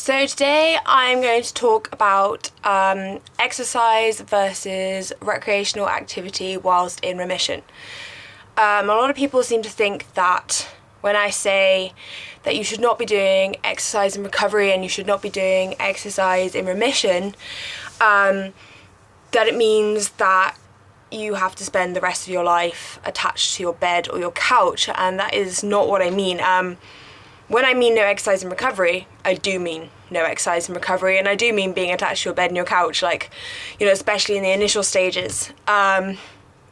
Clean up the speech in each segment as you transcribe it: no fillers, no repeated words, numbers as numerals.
So today I'm going to talk about exercise versus recreational activity whilst in remission. A lot of people seem to think that when I say that you should not be doing exercise in recovery and you should not be doing exercise in remission, that it means that you have to spend the rest of your life attached to your bed or your couch, and that is not what I mean. When I mean no exercise in recovery, I do mean no exercise in recovery, and I do mean being attached to your bed and your couch, especially in the initial stages. But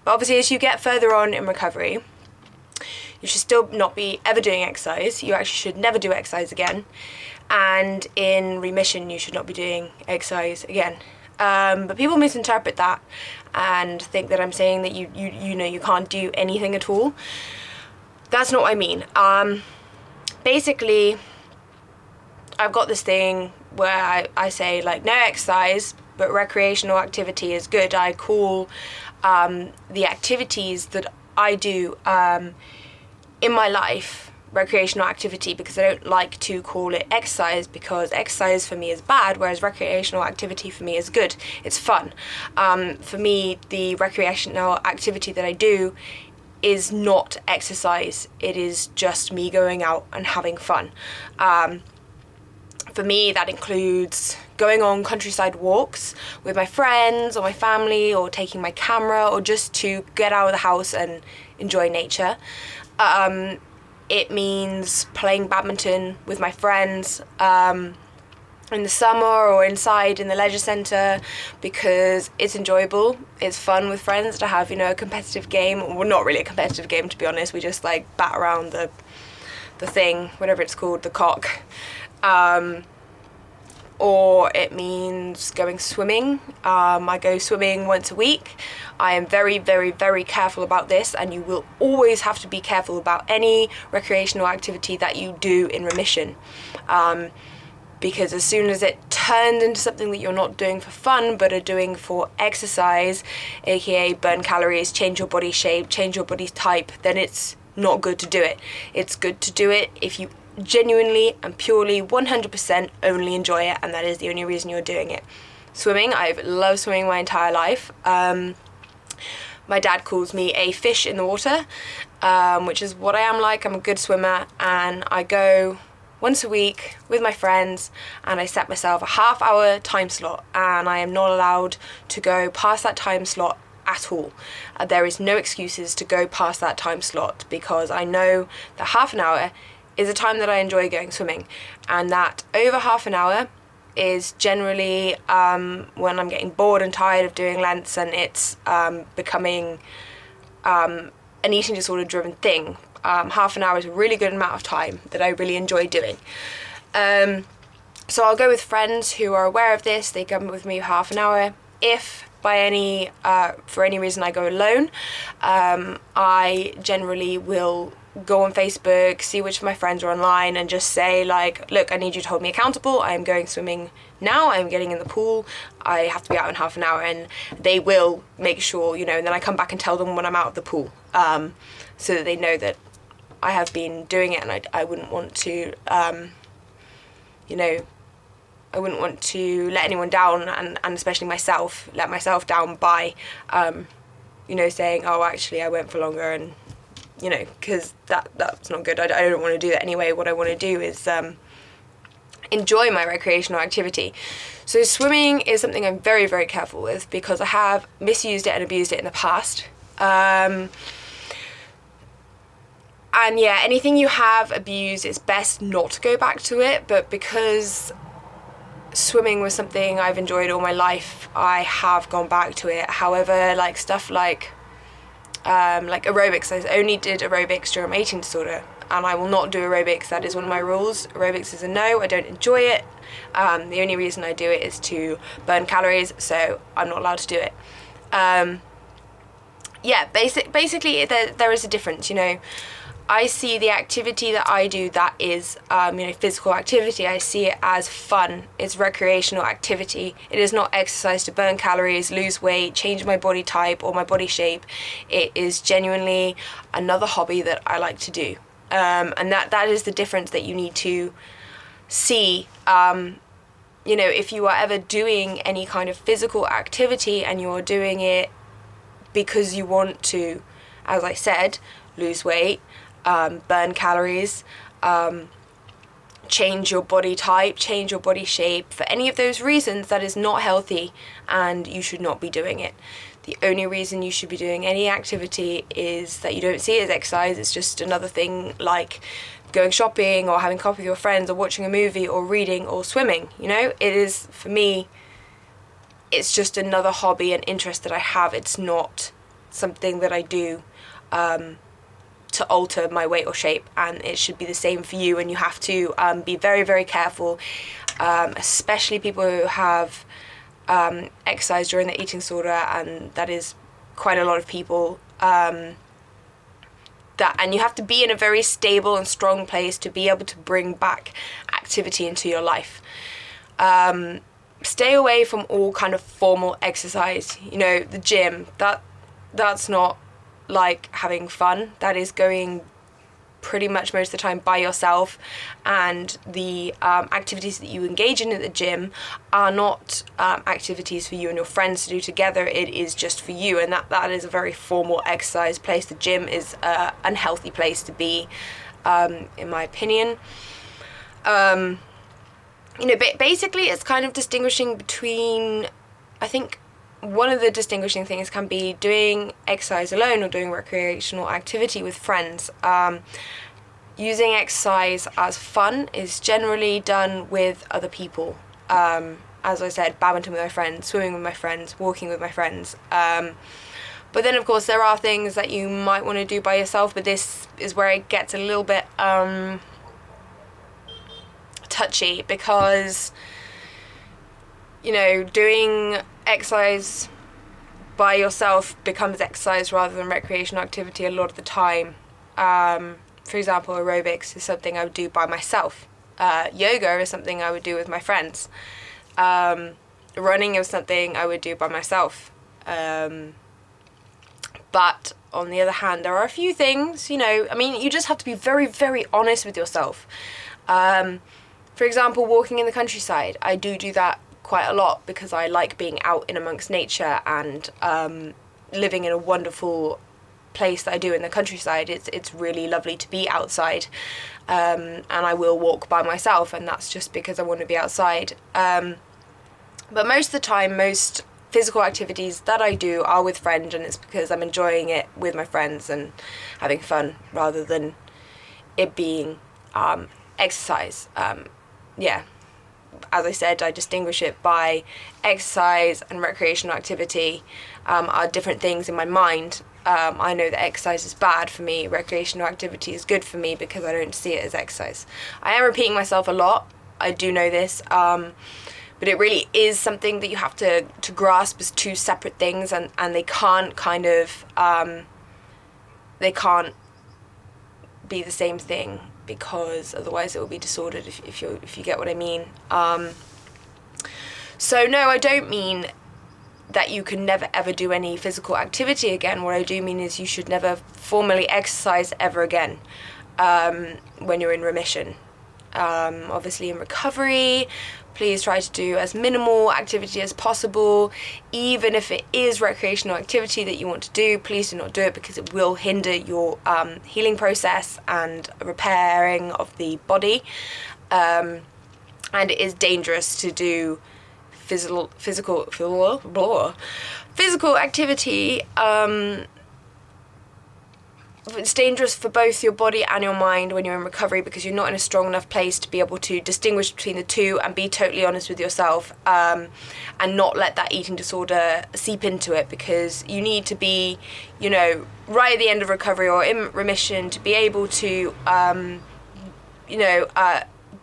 obviously, as you get further on in recovery, you should still not be ever doing exercise. You actually should never do exercise again. And in remission, you should not be doing exercise again. But people misinterpret that and think that I'm saying that you can't do anything at all. That's not what I mean. Basically, I've got this thing where I say no exercise, but recreational activity is good. I call the activities that I do in my life recreational activity, because I don't like to call it exercise, because exercise for me is bad, whereas recreational activity for me is good. It's fun. For me, the recreational activity that I do is not exercise. It is just me going out and having fun. For me, that includes going on countryside walks with my friends or my family, or taking my camera, or just to get out of the house and enjoy nature. It means playing badminton with my friends in the summer, or inside in the leisure centre, because it's enjoyable. It's fun with friends to have, a competitive game. Well, not really a competitive game, to be honest. We just bat around the thing, whatever it's called, the cock. Or it means going swimming. I go swimming once a week. I am very, very, very careful about this, and you will always have to be careful about any recreational activity that you do in remission. Because as soon as it turns into something that you're not doing for fun, but are doing for exercise, aka burn calories, change your body shape, change your body type, then it's not good to do it. It's good to do it if you genuinely and purely 100% only enjoy it, and that is the only reason you're doing it. Swimming, I've loved swimming my entire life. My dad calls me a fish in the water, which is what I am like. I'm a good swimmer, and I go once a week with my friends, and I set myself a half-hour time slot, and I am not allowed to go past that time slot at all. There is no excuses to go past that time slot, because I know that half an hour is a time that I enjoy going swimming, and that over half an hour is generally when I'm getting bored and tired of doing lengths, and it's becoming an eating disorder driven thing. Half an hour is a really good amount of time that I really enjoy doing. So I'll go with friends who are aware of this. They come with me half an hour. If for any reason I go alone, I generally will go on Facebook, see which of my friends are online, and just say look, I need you to hold me accountable. I am going swimming now. I am getting in the pool. I have to be out in half an hour, and they will make sure, and then I come back and tell them when I'm out of the pool, so that they know that I have been doing it, and I wouldn't want to, I wouldn't want to let anyone down, and especially myself, let myself down by, saying, oh, actually, I went for longer, and because that's not good. I don't want to do that anyway. What I want to do is enjoy my recreational activity. So swimming is something I'm very, very careful with, because I have misused it and abused it in the past. And yeah, anything you have abused, it's best not to go back to it. But because swimming was something I've enjoyed all my life, I have gone back to it. However, stuff like aerobics, I only did aerobics during my eating disorder, and I will not do aerobics. That is one of my rules. Aerobics is a no. I don't enjoy it. The only reason I do it is to burn calories, so I'm not allowed to do it. Basically there is a difference. I see the activity that I do, that is physical activity, I see it as fun. It's recreational activity. It is not exercise to burn calories, lose weight, change my body type or my body shape. It is genuinely another hobby that I like to do. And that is the difference that you need to see, if you are ever doing any kind of physical activity and you're doing it because you want to, as I said, lose weight, burn calories, change your body type, change your body shape, for any of those reasons, that is not healthy and you should not be doing it. The only reason you should be doing any activity is that you don't see it as exercise. It's just another thing like going shopping or having coffee with your friends or watching a movie or reading or swimming. It is, for me, it's just another hobby and interest that I have. It's not something that I do to alter my weight or shape, and it should be the same for you. And you have to be very, very careful, especially people who have exercise during the eating disorder, and that is quite a lot of people. And you have to be in a very stable and strong place to be able to bring back activity into your life. Stay away from all kind of formal exercise. The gym, that's not like having fun. That is going pretty much most of the time by yourself, and the activities that you engage in at the gym are not activities for you and your friends to do together. It is just for you, and that is a very formal exercise place. The gym is an unhealthy place to be, in my opinion. Basically it's kind of distinguishing between, I think one of the distinguishing things can be doing exercise alone or doing recreational activity with friends. Using exercise as fun is generally done with other people. As I said, badminton with my friends, swimming with my friends, walking with my friends. But then, of course, there are things that you might want to do by yourself, but this is where it gets a little bit touchy, because doing exercise by yourself becomes exercise rather than recreational activity a lot of the time. For example, aerobics is something I would do by myself. Yoga is something I would do with my friends. Running is something I would do by myself. But on the other hand, there are a few things, you just have to be very, very honest with yourself. For example, walking in the countryside. I do that quite a lot because I like being out in amongst nature and living in a wonderful place that I do in the countryside. It's really lovely to be outside, and I will walk by myself, and that's just because I want to be outside. But most of the time, most physical activities that I do are with friends, and it's because I'm enjoying it with my friends and having fun rather than it being exercise. As I said, I distinguish it by exercise and recreational activity are different things in my mind. I know that exercise is bad for me, recreational activity is good for me because I don't see it as exercise. I am repeating myself a lot, I do know this, but it really is something that you have to grasp as two separate things, and they can't they can't be the same thing, because otherwise it will be disordered, if you get what I mean. So no, I don't mean that you can never ever do any physical activity again. What I do mean is you should never formally exercise ever again when you're in remission. Obviously in recovery, please try to do as minimal activity as possible. Even if it is recreational activity that you want to do, please do not do it, because it will hinder your healing process and repairing of the body. And it is dangerous to do physical activity. It's dangerous for both your body and your mind when you're in recovery, because you're not in a strong enough place to be able to distinguish between the two and be totally honest with yourself, and not let that eating disorder seep into it, because you need to be, right at the end of recovery or in remission to be able to,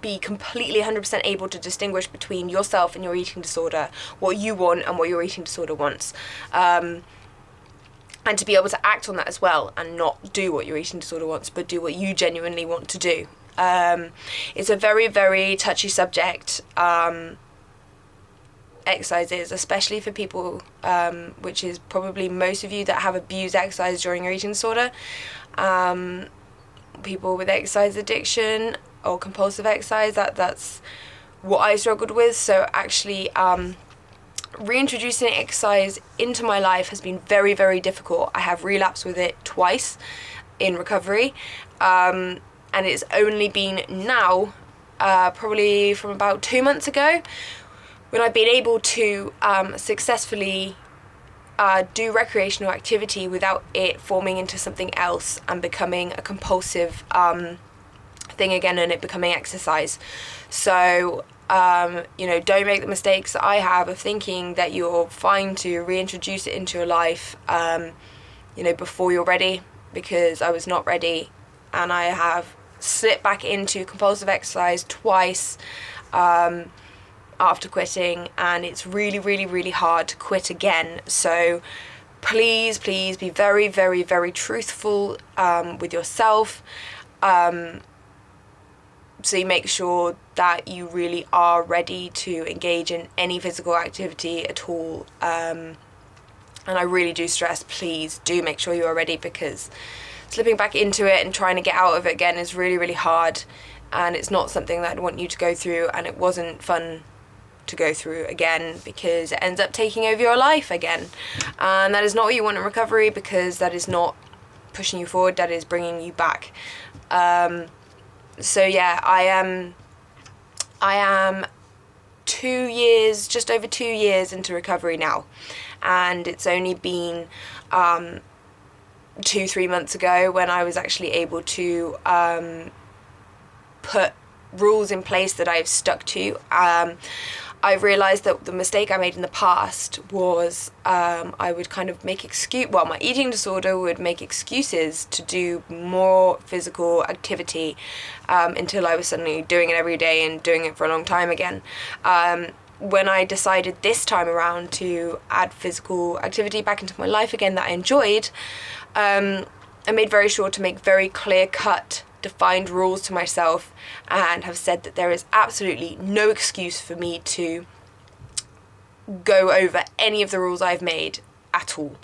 be completely 100% able to distinguish between yourself and your eating disorder, what you want and what your eating disorder wants. And to be able to act on that as well, and not do what your eating disorder wants, but do what you genuinely want to do. It's a very, very touchy subject, exercise is, especially for people, which is probably most of you that have abused exercise during your eating disorder. People with exercise addiction, or compulsive exercise. That's what I struggled with. So actually reintroducing exercise into my life has been very, very difficult. I have relapsed with it twice in recovery, and it's only been now, probably from about 2 months ago, when I've been able to successfully do recreational activity without it forming into something else and becoming a compulsive thing again, and it becoming exercise. So don't make the mistakes that I have of thinking that you're fine to reintroduce it into your life before you're ready, because I was not ready, and I have slipped back into compulsive exercise twice after quitting, and it's really, really, really hard to quit again. So please be very, very, very truthful with yourself, so you make sure that you really are ready to engage in any physical activity at all. And I really do stress, please do make sure you are ready, because slipping back into it and trying to get out of it again is really, really hard, and it's not something that I'd want you to go through, and it wasn't fun to go through again, because it ends up taking over your life again, and that is not what you want in recovery, because that is not pushing you forward, that is bringing you back. So yeah, I am 2 years, just over 2 years into recovery now, and it's only been 2-3 months ago when I was actually able to put rules in place that I've stuck to. I've realised that the mistake I made in the past was I would kind of make my eating disorder would make excuses to do more physical activity until I was suddenly doing it every day and doing it for a long time again. When I decided this time around to add physical activity back into my life again that I enjoyed, I made very sure to make very clear-cut, defined rules to myself, and have said that there is absolutely no excuse for me to go over any of the rules I've made at all,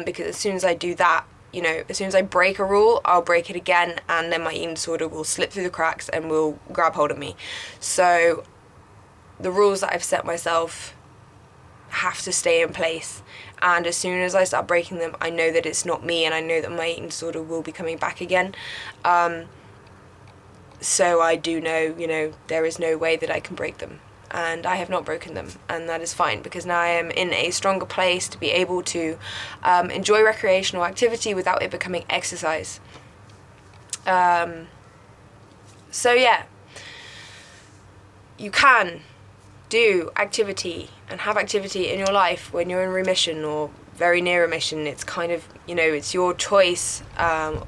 because as soon as I do that, as soon as I break a rule, I'll break it again, and then my eating disorder will slip through the cracks and will grab hold of me. So the rules that I've set myself have to stay in place, and as soon as I start breaking them, I know that it's not me, and I know that my eating disorder will be coming back again. So I do know, there is no way that I can break them, and I have not broken them, and that is fine, because now I am in a stronger place to be able to enjoy recreational activity without it becoming exercise. So yeah, you can do activity and have activity in your life when you're in remission or very near remission. It's kind of, it's your choice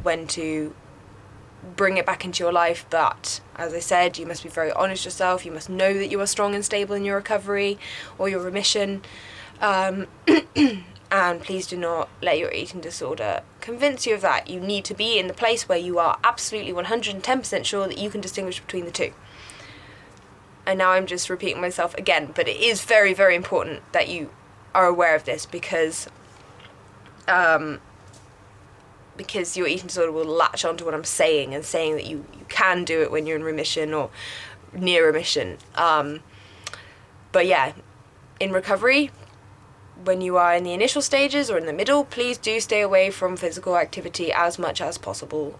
when to bring it back into your life, but as I said, you must be very honest with yourself. You must know that you are strong and stable in your recovery or your remission, and please do not let your eating disorder convince you of that. You need to be in the place where you are absolutely 110% sure that you can distinguish between the two. And now I'm just repeating myself again, but it is very, very important that you are aware of this, because your eating disorder will latch onto what I'm saying and saying that you can do it when you're in remission or near remission. But yeah, in recovery, when you are in the initial stages or in the middle, please do stay away from physical activity as much as possible.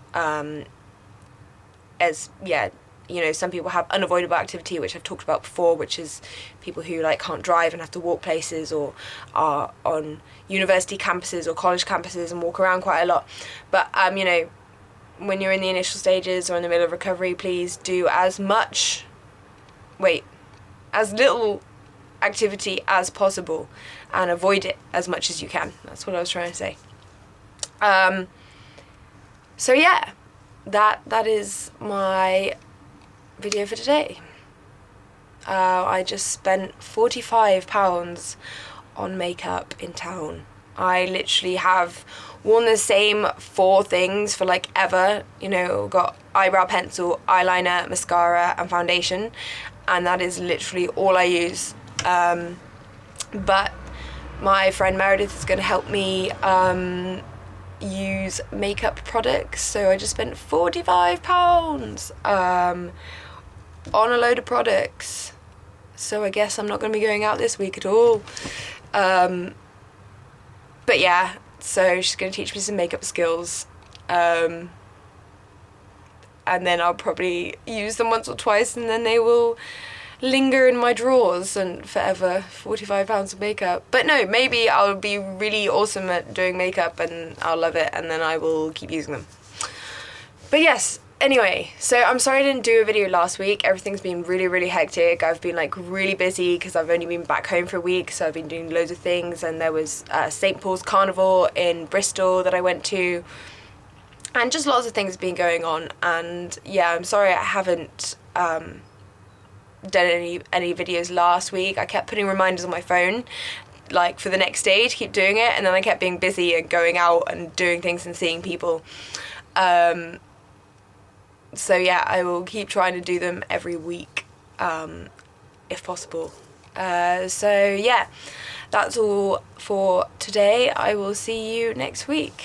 Some people have unavoidable activity, which I've talked about before, which is people who can't drive and have to walk places, or are on university campuses or college campuses and walk around quite a lot. But when you're in the initial stages or in the middle of recovery, please do as little activity as possible and avoid it as much as you can. That's what I was trying to say. So yeah, that is my video for today. I just spent £45 on makeup in town. I literally have worn the same 4 things for ever. Got eyebrow pencil, eyeliner, mascara and foundation, and that is literally all I use. But my friend Meredith is going to help me use makeup products, so I just spent £45 on a load of products. So I guess I'm not going to be going out this week at all. But yeah, so she's going to teach me some makeup skills. And then I'll probably use them once or twice, and then they will linger in my drawers and forever. £45 of makeup. But no, maybe I'll be really awesome at doing makeup and I'll love it, and then I will keep using them. But yes, anyway, so I'm sorry I didn't do a video last week. Everything's been really, really hectic. I've been like really busy because I've only been back home for a week, so I've been doing loads of things, and there was St. Paul's Carnival in Bristol that I went to, and just lots of things been going on. And yeah, I'm sorry I haven't done any videos last week. I kept putting reminders on my phone like for the next day to keep doing it, and then I kept being busy and going out and doing things and seeing people. So yeah, I will keep trying to do them every week if possible. So yeah, that's all for today. I will see you next week.